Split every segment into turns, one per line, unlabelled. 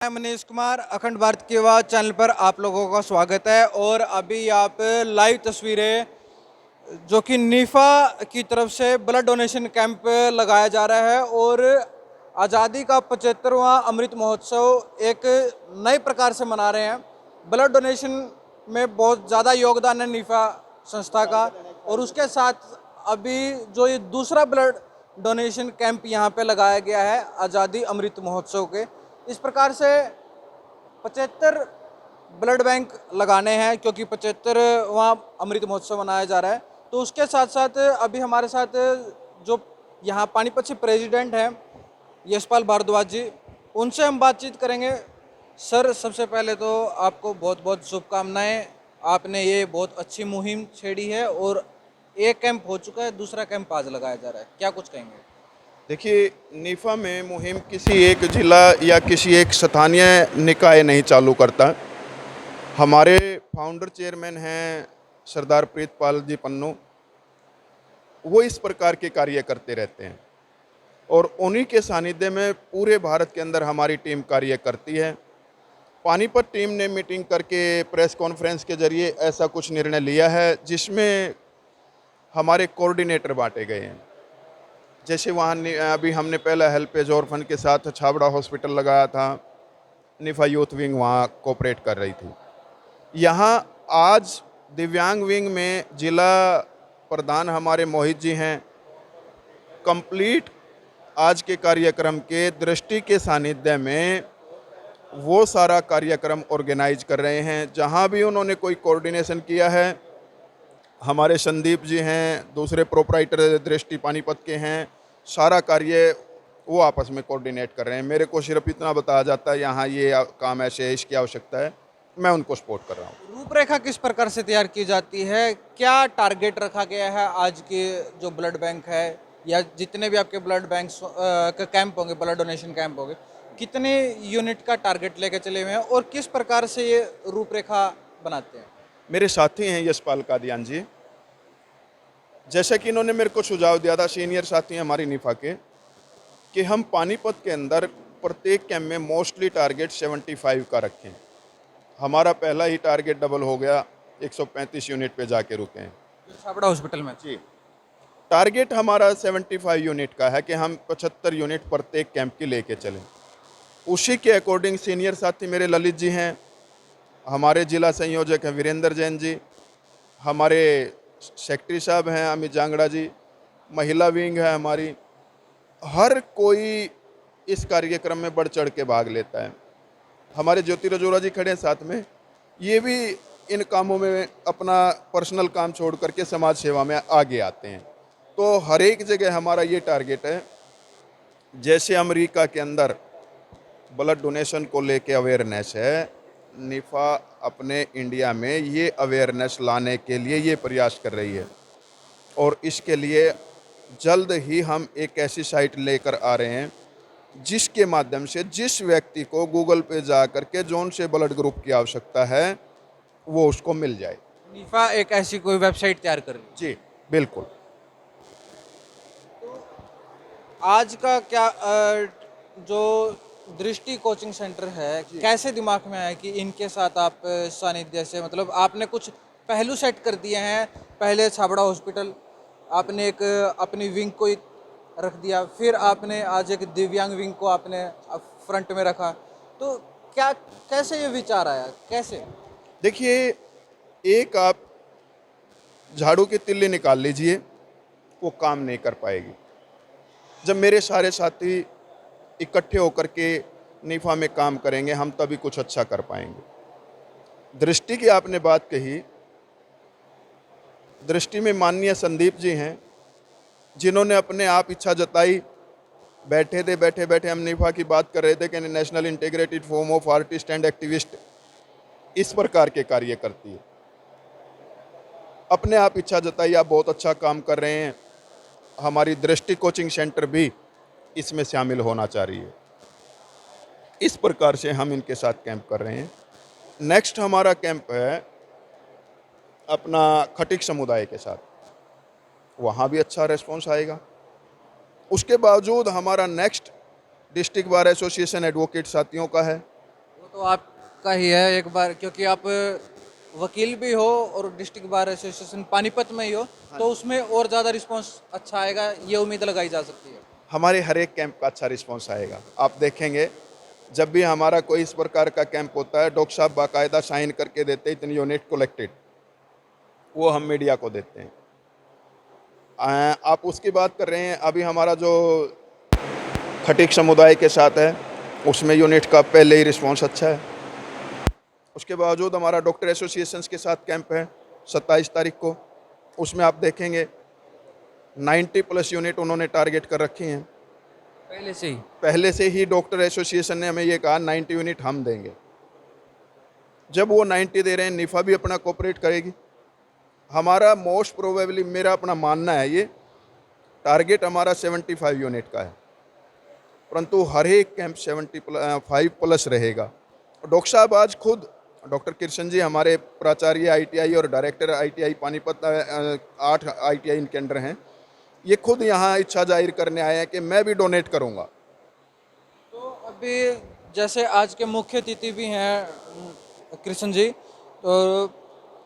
मैं मनीष कुमार अखंड भारत की आवाज़ चैनल पर आप लोगों का स्वागत है। और अभी आप लाइव तस्वीरें जो कि नीफा की तरफ से ब्लड डोनेशन कैंप लगाया जा रहा है और आज़ादी का 75वां अमृत महोत्सव एक नए प्रकार से मना रहे हैं। ब्लड डोनेशन में बहुत ज़्यादा योगदान है नीफा संस्था का, और उसके साथ अभी जो ये दूसरा ब्लड डोनेशन कैंप यहाँ पे लगाया गया है आज़ादी अमृत महोत्सव के, इस प्रकार से 75 ब्लड बैंक लगाने हैं क्योंकि 75वां अमृत महोत्सव मनाया जा रहा है। तो उसके साथ साथ अभी हमारे साथ जो यहाँ पानीपत से प्रेसिडेंट हैं यशपाल भारद्वाज जी, उनसे हम बातचीत करेंगे। सर, सबसे पहले तो आपको बहुत बहुत शुभकामनाएं। आपने ये बहुत अच्छी मुहिम छेड़ी है और एक कैंप हो चुका है, दूसरा कैंप आज लगाया जा रहा है, क्या कुछ कहेंगे?
देखिए, नीफा में मुहिम किसी एक जिला या किसी एक स्थानीय निकाय नहीं चालू करता। हमारे फाउंडर चेयरमैन हैं सरदार प्रीतपाल जी पन्नू, वो इस प्रकार के कार्य करते रहते हैं और उन्हीं के सानिध्य में पूरे भारत के अंदर हमारी टीम कार्य करती है। पानीपत टीम ने मीटिंग करके प्रेस कॉन्फ्रेंस के जरिए ऐसा कुछ निर्णय लिया है जिसमें हमारे कोऑर्डिनेटर बांटे गए हैं। जैसे वहाँ अभी हमने पहला हेल्पेज ऑर्फन के साथ छाबड़ा हॉस्पिटल लगाया था, निफा यूथ विंग वहाँ कोऑपरेट कर रही थी। यहाँ आज दिव्यांग विंग में जिला प्रधान हमारे मोहित जी हैं। कंप्लीट आज के कार्यक्रम के दृष्टि के सानिध्य में वो सारा कार्यक्रम ऑर्गेनाइज कर रहे हैं। जहाँ भी उन्होंने कोई कोऑर्डिनेशन किया है, हमारे संदीप जी हैं, दूसरे प्रोपराइटर दृष्टि पानीपत के हैं, सारा कार्य वो आपस में कोऑर्डिनेट कर रहे हैं। मेरे को सिर्फ इतना बताया जाता है यहाँ ये काम ऐसे है, इसकी आवश्यकता है, मैं उनको सपोर्ट कर रहा हूँ।
रूपरेखा किस प्रकार से तैयार की जाती है? क्या टारगेट रखा गया है आज के जो ब्लड बैंक है या जितने भी आपके ब्लड बैंक का कैंप होंगे, ब्लड डोनेशन कैंप होंगे, कितने यूनिट का टारगेट लेके चले हुए हैं और किस प्रकार से ये रूपरेखा बनाते हैं?
मेरे साथी हैं यशपाल कादियान जी, जैसे कि इन्होंने मेरे को सुझाव दिया था, सीनियर साथी हैं हमारी निफा के, कि हम पानीपत के अंदर प्रत्येक कैंप में मोस्टली टारगेट 75 का रखें। हमारा पहला ही टारगेट डबल हो गया, 135 यूनिट पे जाके रुके हैं
छाबड़ा हॉस्पिटल में
जी। टारगेट हमारा 75 यूनिट का है कि हम 75 यूनिट प्रत्येक कैंप की लेके चलें। उसी के अकॉर्डिंग सीनियर साथी मेरे ललित जी हैं, हमारे जिला संयोजक हैं वीरेंद्र जैन जी, हमारे सेक्रेटरी साहब हैं अमित जांगड़ा जी, महिला विंग है हमारी। हर कोई इस कार्यक्रम में बढ़ चढ़ के भाग लेता है। हमारे ज्योति रजोरा जी खड़े हैं साथ में, ये भी इन कामों में अपना पर्सनल काम छोड़ करके समाज सेवा में आगे आते हैं। तो हर एक जगह हमारा ये टारगेट है। जैसे अमेरिका के अंदर ब्लड डोनेशन को लेके अवेयरनेस है, निफा अपने इंडिया में ये अवेयरनेस लाने के लिए ये प्रयास कर रही है और इसके लिए जल्द ही हम एक ऐसी साइट लेकर आ रहे हैं जिसके माध्यम से जिस व्यक्ति को गूगल पे जा करके जोन से ब्लड ग्रुप की आवश्यकता है वो उसको मिल जाए।
नीफा एक ऐसी कोई वेबसाइट तैयार कर रही है।
जी बिल्कुल।
आज का क्या जो दृष्टि कोचिंग सेंटर है, कैसे दिमाग में आया कि इनके साथ आप सानिध्य से, मतलब आपने कुछ पहलू सेट कर दिए हैं? पहले छाबड़ा हॉस्पिटल आपने एक अपनी विंग को रख दिया, फिर आपने आज एक दिव्यांग विंग को आपने फ्रंट में रखा, तो क्या कैसे ये विचार आया, कैसे?
देखिए, एक आप झाड़ू की तिल्ली निकाल लीजिए, वो काम नहीं कर पाएगी। जब मेरे सारे साथी इकट्ठे होकर के निफा में काम करेंगे, हम तभी कुछ अच्छा कर पाएंगे। दृष्टि की आपने बात कही, दृष्टि में माननीय संदीप जी हैं जिन्होंने अपने आप इच्छा जताई। बैठे थे, बैठे बैठे हम निफा की बात कर रहे थे कि national integrated forum of artist and activist इस प्रकार के कार्य करती है। अपने आप इच्छा जताई, आप बहुत अच्छा काम कर रहे हैं, हमारी दृष्टि कोचिंग सेंटर भी इसमें शामिल होना चाह रही है। इस प्रकार से हम इनके साथ कैंप कर रहे हैं। नेक्स्ट हमारा कैंप है अपना खटिक समुदाय के साथ, वहाँ भी अच्छा रिस्पॉन्स आएगा। उसके बावजूद हमारा next district bar association advocate साथियों का है,
तो आपका ही है एक बार, क्योंकि आप वकील भी हो और डिस्ट्रिक्ट बार एसोसिएशन पानीपत में ही हो, तो उसमें और ज़्यादा रिस्पांस अच्छा आएगा, ये उम्मीद लगाई जा सकती है।
हमारे हर एक कैंप का अच्छा रिस्पांस आएगा। आप देखेंगे जब भी हमारा कोई इस प्रकार का कैंप होता है, डॉक्टर साहब बाकायदा साइन करके देते हैं, इतनी यूनिट कलेक्टेड, वो हम मीडिया को देते हैं। आप उसकी बात कर रहे हैं, अभी हमारा जो खटीक समुदाय के साथ है उसमें यूनिट का पहले ही रिस्पांस अच्छा है। उसके बावजूद हमारा डॉक्टर एसोसिएशंस के साथ कैंप है 27 तारीख को, उसमें आप देखेंगे 90+ यूनिट उन्होंने टारगेट कर रखी हैं। पहले से ही डॉक्टर एसोसिएशन ने हमें ये कहा 90 यूनिट हम देंगे। जब वो 90 दे रहे हैं, निफा भी अपना कोऑपरेट करेगी। हमारा मोस्ट प्रोबेबली, मेरा अपना मानना है, ये टारगेट हमारा 75 यूनिट का है, परंतु हर एक कैंप 75+ रहेगा। डॉक्टर साहब आज खुद, डॉक्टर कृष्ण जी हमारे प्राचार्य आईटीआई और डायरेक्टर आईटीआई पानीपत, 8 आईटीआई इनके अंडर हैं, ये खुद यहाँ इच्छा जाहिर करने आए हैं कि मैं भी डोनेट करूँगा।
तो अभी जैसे आज के मुख्य अतिथि भी हैं कृष्ण जी, तो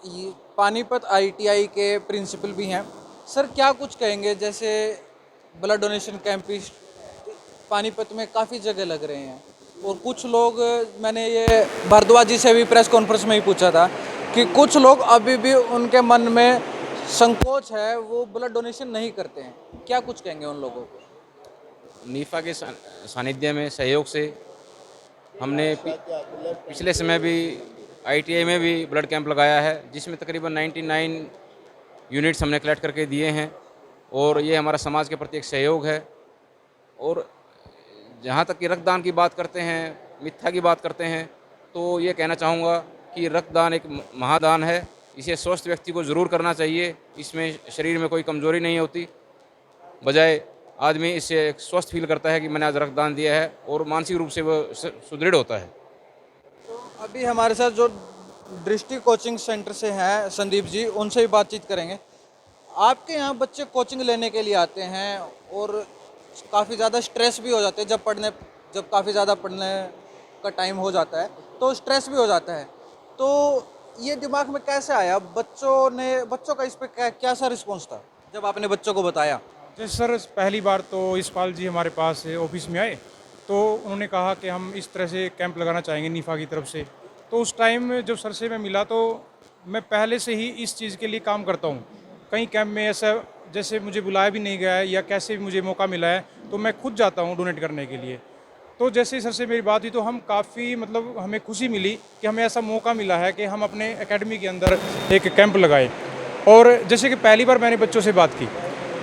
ये पानीपत आईटीआई के प्रिंसिपल भी हैं। सर क्या कुछ कहेंगे, जैसे ब्लड डोनेशन कैंप इस पानीपत में काफ़ी जगह लग रहे हैं, और कुछ लोग, मैंने ये भारद्वाज जी से भी प्रेस कॉन्फ्रेंस में ही पूछा था कि कुछ लोग अभी भी उनके मन में संकोच है, वो ब्लड डोनेशन नहीं करते हैं, क्या कुछ कहेंगे उन लोगों को?
नीफा के सानिध्य में सहयोग से हमने पिछले समय भी आईटीआई में भी ब्लड कैंप लगाया है, जिसमें तकरीबन 99 यूनिट्स हमने कलेक्ट करके दिए हैं, और ये हमारा समाज के प्रति एक सहयोग है। और जहाँ तक कि रक्तदान की बात करते हैं, मिथ्या की बात करते हैं, तो ये कहना चाहूँगा कि रक्तदान एक महादान है, इसे स्वस्थ व्यक्ति को ज़रूर करना चाहिए। इसमें शरीर में कोई कमज़ोरी नहीं होती, बजाय आदमी इससे एक स्वस्थ फील करता है कि मैंने आज रक्तदान दिया है, और मानसिक रूप से वो सुदृढ़ होता है।
तो अभी हमारे साथ जो डिस्ट्रिक्ट कोचिंग सेंटर से हैं संदीप जी, उनसे भी बातचीत करेंगे। आपके यहाँ बच्चे कोचिंग लेने के लिए आते हैं और काफ़ी ज़्यादा स्ट्रेस भी हो जाते हैं, जब काफ़ी ज़्यादा पढ़ने का टाइम हो जाता है तो स्ट्रेस भी हो जाता है। तो ये दिमाग में कैसे आया, बच्चों का इस पर क्या सा रिस्पॉन्स था जब आपने बच्चों को बताया?
जैसे सर, पहली बार तो यशपाल जी हमारे पास ऑफिस में आए, तो उन्होंने कहा कि हम इस तरह से कैंप लगाना चाहेंगे नीफा की तरफ से। तो उस टाइम जब सर से मैं मिला, तो मैं पहले से ही इस चीज़ के लिए काम करता हूँ। कई कैंप में ऐसा, जैसे मुझे बुलाया भी नहीं गया है या कैसे भी मुझे मौका मिला है, तो मैं खुद जाता हूँ डोनेट करने के लिए। तो जैसे ही सर से मेरी बात हुई, तो हम काफ़ी, मतलब हमें खुशी मिली कि हमें ऐसा मौका मिला है कि हम अपने एकेडमी के अंदर एक कैंप लगाए। और जैसे कि पहली बार मैंने बच्चों से बात की,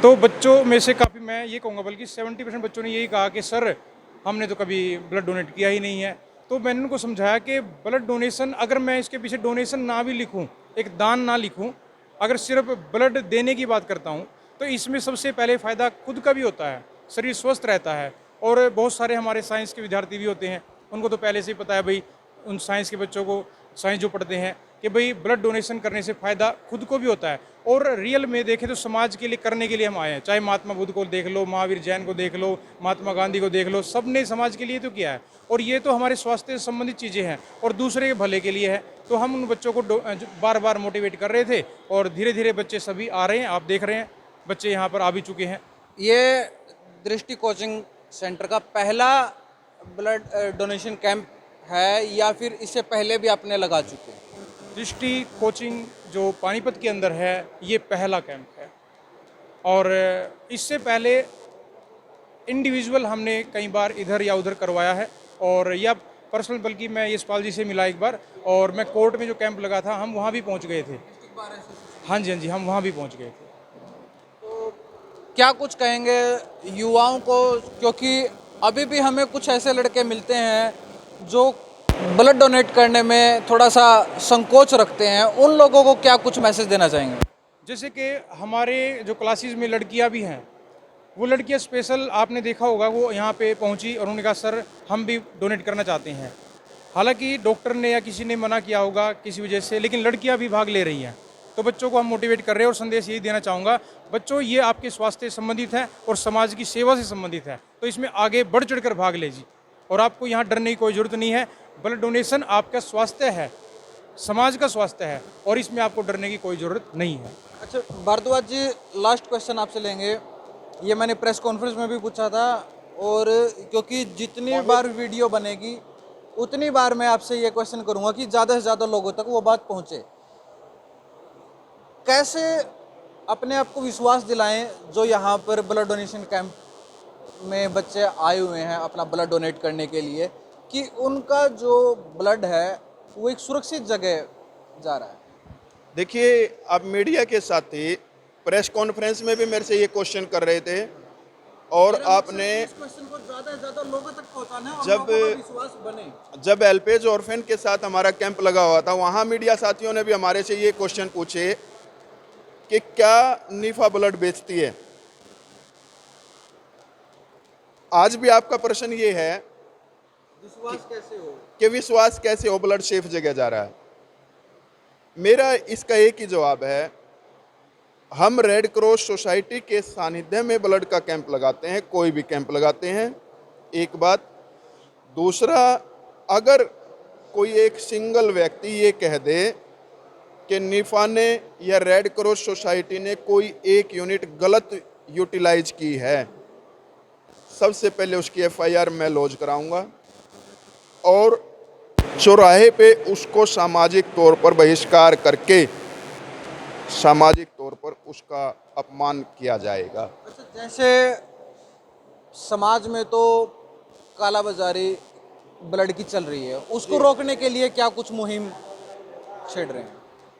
तो बच्चों में से काफ़ी, मैं ये कहूँगा बल्कि 70% बच्चों ने यही कहा कि सर हमने तो कभी ब्लड डोनेट किया ही नहीं है। तो मैंने उनको समझाया कि ब्लड डोनेशन, अगर मैं इसके पीछे डोनेशन ना भी लिखूँ, एक दान ना लिखूँ, अगर सिर्फ ब्लड देने की बात करता हूँ, तो इसमें सबसे पहले फ़ायदा खुद का भी होता है, शरीर स्वस्थ रहता है। और बहुत सारे हमारे साइंस के विद्यार्थी भी होते हैं, उनको तो पहले से ही पता है भाई, उन साइंस के बच्चों को, साइंस जो पढ़ते हैं, कि भाई ब्लड डोनेशन करने से फ़ायदा खुद को भी होता है। और रियल में देखें तो समाज के लिए करने के लिए हम आए हैं। चाहे महात्मा बुद्ध को देख लो, महावीर जैन को देख लो, महात्मा गांधी को देख लो, सब ने समाज के लिए तो किया है। और ये तो हमारे स्वास्थ्य से संबंधित चीज़ें हैं और दूसरे के भले के लिए है। तो हम उन बच्चों को बार बार मोटिवेट कर रहे थे, और धीरे धीरे बच्चे सभी आ रहे हैं। आप देख रहे हैं बच्चे यहाँ पर आ भी चुके हैं।
ये दृष्टि कोचिंग सेंटर का पहला ब्लड डोनेशन कैंप है या फिर इससे पहले भी आपने लगा चुके हैं?
दृष्टि कोचिंग जो पानीपत के अंदर है, ये पहला कैंप है। और इससे पहले इंडिविजुअल हमने कई बार इधर या उधर करवाया है, और या पर्सनल, बल्कि मैं यशपाल जी से मिला एक बार, और मैं कोर्ट में जो कैंप लगा था, हम वहाँ भी पहुँच गए थे। हाँ जी, हम वहाँ भी पहुँच गए थे।
क्या कुछ कहेंगे युवाओं को, क्योंकि अभी भी हमें कुछ ऐसे लड़के मिलते हैं जो ब्लड डोनेट करने में थोड़ा सा संकोच रखते हैं, उन लोगों को क्या कुछ मैसेज देना चाहेंगे?
जैसे कि हमारे जो क्लासेस में लड़कियां भी हैं, वो लड़कियां स्पेशल, आपने देखा होगा, वो यहाँ पे पहुँची और उन्होंने कहा सर हम भी डोनेट करना चाहते हैं। हालांकि डॉक्टर ने या किसी ने मना किया होगा किसी वजह से, लेकिन लड़कियां भी भाग ले रही हैं। तो बच्चों को हम मोटिवेट कर रहे हैं, और संदेश यही देना चाहूँगा, बच्चों ये आपके स्वास्थ्य से संबंधित है और समाज की सेवा से संबंधित है, तो इसमें आगे बढ़ चढ़ कर भाग लीजिए। और आपको यहाँ डरने की कोई ज़रूरत नहीं है। ब्लड डोनेशन आपका स्वास्थ्य है, समाज का स्वास्थ्य है, और इसमें आपको डरने की कोई ज़रूरत नहीं है।
अच्छा भारद्वाज जी, लास्ट क्वेश्चन आपसे लेंगे। ये मैंने प्रेस कॉन्फ्रेंस में भी पूछा था, और क्योंकि जितनी बार वीडियो बनेगी उतनी बार मैं आपसे ये क्वेश्चन करूंगा कि ज़्यादा से ज़्यादा लोगों तक वो बात पहुंचे। कैसे अपने आप को विश्वास दिलाएं जो यहाँ पर ब्लड डोनेशन कैंप में बच्चे आए हुए हैं अपना ब्लड डोनेट करने के लिए, कि उनका जो ब्लड है वो एक सुरक्षित जगह जा रहा है।
देखिए, आप मीडिया के साथी प्रेस कॉन्फ्रेंस में भी मेरे से ये क्वेश्चन कर रहे थे, और आपने
इस क्वेश्चन को ज़्यादा से ज़्यादा लोगों तक पहुँचाना और
जब
लोगों का विश्वास बने।
जब एल्पेज ऑर्फेन के साथ हमारा कैंप लगा हुआ था, वहाँ मीडिया साथियों ने भी हमारे से ये क्वेश्चन पूछे कि क्या निफा ब्लड बेचती है। आज भी आपका प्रश्न ये है
विश्वास कैसे हो?
कि विश्वास कैसे हो, ब्लड सेफ जगह जा रहा है। मेरा इसका एक ही जवाब है, हम रेड क्रॉस सोसाइटी के सानिध्य में ब्लड का कैंप लगाते हैं, कोई भी कैंप लगाते हैं, एक बात। दूसरा, अगर कोई एक सिंगल व्यक्ति ये कह दे कि निफा ने या रेड क्रॉस सोसाइटी ने कोई एक यूनिट गलत यूटिलाइज की है, सबसे पहले उसकी एफआईआर मैं लॉन्च कराऊंगा, और चौराहे पे उसको सामाजिक तौर पर बहिष्कार करके सामाजिक तौर पर उसका अपमान किया जाएगा।
अच्छा, जैसे समाज में तो कालाबाजारी ब्लड की चल रही है, उसको रोकने के लिए क्या कुछ मुहिम छेड़ रहे हैं?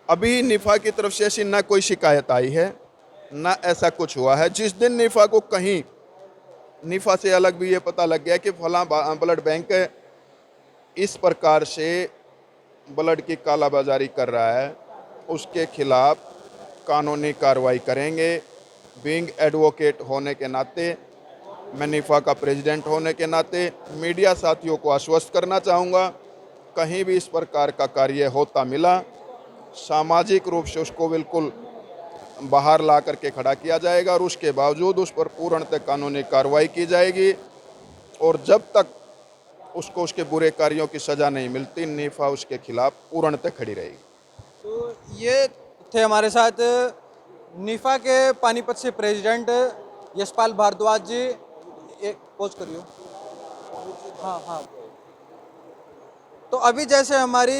अभी निफा की तरफ से ऐसी ना कोई शिकायत आई है, ना ऐसा कुछ हुआ है। जिस दिन निफा को कहीं निफा से अलग भी ये पता लग गया कि फलां ब्लड बैंक इस प्रकार से ब्लड की कालाबाजारी कर रहा है, उसके खिलाफ कानूनी कार्रवाई करेंगे। बीइंग एडवोकेट होने के नाते, मैं निफा का प्रेसिडेंट होने के नाते मीडिया साथियों को आश्वस्त करना चाहूँगा, कहीं भी इस प्रकार का कार्य होता मिला, सामाजिक रूप से उसको बिल्कुल बाहर ला करके खड़ा किया जाएगा, और उसके बावजूद उस पर पूर्णतः कानूनी कार्रवाई की जाएगी। और जब तक उसको उसके बुरे कार्यों की सज़ा नहीं मिलती, निफा उसके खिलाफ पूर्णतः खड़ी रहेगी।
तो ये थे हमारे साथ निफा के पानीपत से प्रेसिडेंट यशपाल भारद्वाज जी। एक पोज करियो। हाँ हाँ। तो अभी जैसे हमारी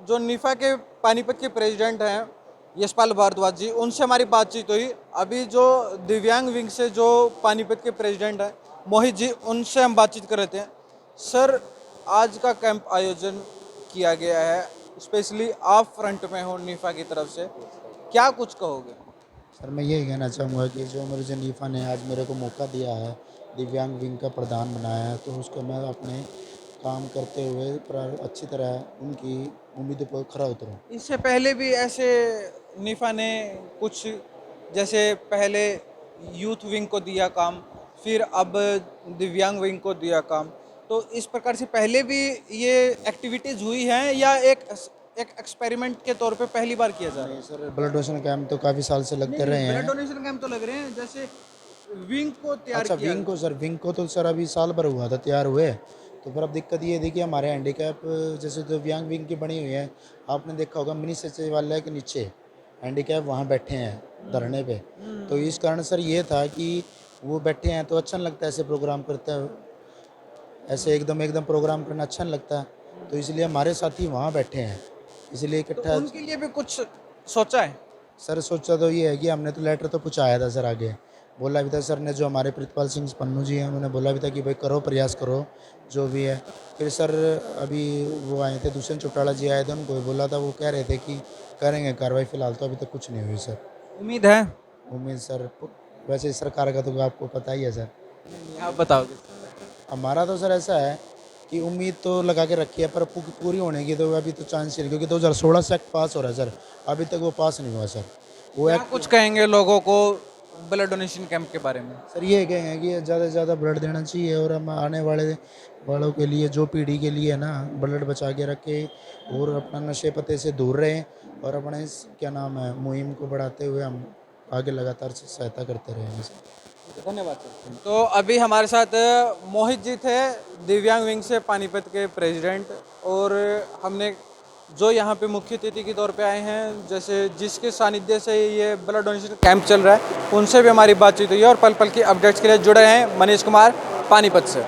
जो निफा के पानीपत के प्रेसिडेंट हैं यशपाल भारद्वाज जी, उनसे हमारी बातचीत हुई। अभी जो दिव्यांग विंग से जो पानीपत के प्रेसिडेंट हैं मोहित जी, उनसे हम बातचीत कर रहे थे। सर, आज का कैंप आयोजन किया गया है, स्पेशली आप फ्रंट में हो निफा की तरफ से, क्या कुछ कहोगे?
सर, मैं यही कहना चाहूँगा कि जो मुझे निफा ने आज मेरे को मौका दिया है, दिव्यांग विंग का प्रधान बनाया है, तो उसको मैं अपने काम करते हुए अच्छी तरह उनकी उम्मीदों पर खरा उतरूँ।
इससे पहले भी ऐसे निफा ने कुछ, जैसे पहले यूथ विंग को दिया काम, फिर अब दिव्यांग विंग को दिया काम, तो इस प्रकार से पहले भी ये एक्टिविटीज़ हुई हैं या एक एक्सपेरिमेंट के तौर पे पहली बार किया जा रहा है?
सर, ब्लड डोनेशन कैंप तो काफ़ी साल से लगते रहे
ब्लड
हैं।
डोनेशन कैंप तो लग रहे हैं, जैसे विंग को तैयार
अच्छा,
किया।
विंग को तो सर अभी साल भर हुआ था तैयार हुए। तो फिर अब दिक्कत ये थी कि हमारे हैंडीकैप जैसे दिव्यांग विंग की बनी हुई है, आपने देखा होगा मिनी सचिवालय के नीचे हैंडीकैप वहाँ बैठे हैं धरने पे। तो इस कारण सर ये था कि वो बैठे हैं तो अच्छा नहीं लगता ऐसे प्रोग्राम करते हैं, ऐसे एकदम प्रोग्राम करना अच्छा नहीं लगता। तो इसलिए हमारे साथी वहाँ बैठे हैं, इसलिए इकट्ठा।
उनके लिए भी कुछ सोचा है?
सर, सोचा तो ये है कि हमने तो लेटर तो पहुँचाया था सर, आगे बोला भी था सर ने, जो हमारे प्रितपाल सिंह पन्नू जी हैं उन्होंने बोला भी था कि भाई करो, प्रयास करो जो भी है। फिर सर अभी वो आए थे, दुष्यंत चौटाला जी आए थे, उनको बोला था, वो कह रहे थे कि करेंगे कार्रवाई, फिलहाल तो अभी तक कुछ नहीं हुई सर।
उम्मीद है?
उम्मीद सर, वैसे सरकार का तो आपको पता ही है सर।
आप बताओगे?
हमारा तो सर ऐसा है कि उम्मीद तो लगा के रखी है, पर पूरी होने की तो अभी तो चांस ही नहीं, क्योंकि 2016 से एक्ट पास हो रहा है सर, अभी तक वो पास नहीं हुआ सर। वो
क्या
एक्ट
कुछ कहेंगे लोगों को ब्लड डोनेशन कैंप के बारे में?
सर ये कहेंगे कि ज़्यादा से ज़्यादा ब्लड देना चाहिए, और हम आने वालों के लिए, जो पीढ़ी के लिए ना, ब्लड बचा के रखे और अपना नशे पते से दूर रहें, और अपने इस क्या नाम है मुहिम को बढ़ाते हुए हम आगे लगातार सहायता करते रहेंगे सर।
धन्यवाद सर। तो अभी हमारे साथ मोहित जी थे, दिव्यांग विंग से पानीपत के प्रेसिडेंट, और हमने जो यहाँ पे मुख्य अतिथि के तौर पे आए हैं, जैसे जिसके सानिध्य से ये ब्लड डोनेशन कैंप चल रहा है, उनसे भी हमारी बातचीत हुई है। और पल पल की अपडेट्स के लिए जुड़े हैं। मनीष कुमार, पानीपत से।